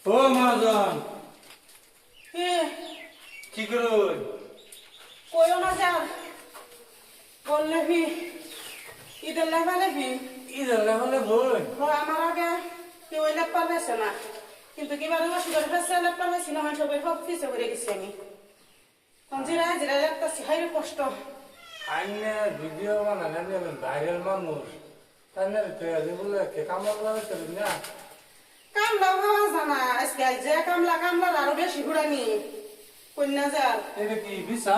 ও মহাজন এ কি করুন কইও না যা বললে ভি ঈদের লেবালে ভি ঈদের লেভেলে বই আমার আগে কেউ লেপার পেয়েছে না কিন্তু কিবার অসুবিধার পেয়েছে লেপার পেয়েছি না হয় সবাই সব পিছিয়ে করে গেছি আমি জিরা জিরা লাগতেছি হাইরে কষ্ট আইনে ভিডিও বানালে নেবেন ভাইরাল মানুষ তাই না তুই আজ বলে কে কামলা লাগাতে না কামলা ভাবা জানা আজকে যে কামলার আরো বেশি ঘুরানি কন্যা যার এটা কি ভিসা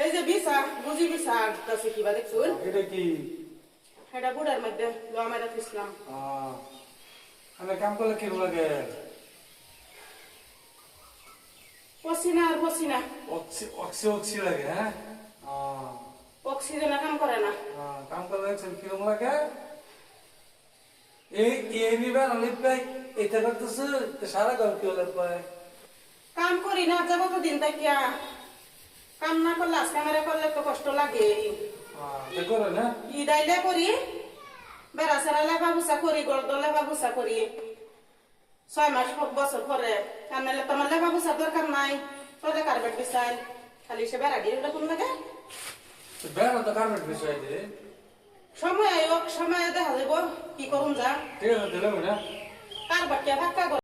এই যে বিছা বুঝি বিছা আনতেছে কিবা দেখছুন এটা কি এটা বুড়ার মধ্যে লোয়া মেরা ফিসলাম আমি কাম করলে কি লাগে পসিনা আর পসিনা অক্সি অক্সি অক্সি লাগে হ্যাঁ অক্সিজেনে কাম করে না কাম করলে কিরম লাগে এই নিবেন অনেক ভাই এটা করতেছে সারা গাল কি হলে পায় কাম করি না যাবো তো দিন তাকিয়া কাম না করলে আজকে মেরে করলে তো কষ্ট লাগে করে না ইদাইলে করি বেড়া সেরা লেবা বুসা করি গর্দ লেবা বুসা করি 6 মাস বছর পরে কামলে তোমার লেবা বুসা দরকার নাই তোদের কার্পেট বিছাই খালি সে বেড়া দিয়ে এরকম লাগে বেড়া তো কার্পেট বিষয় দিয়ে সময় আয়োগ সময় দেখা যাব কি করুন যা ঠিক আছে দিলাম না কার বাক্যা ভাক্কা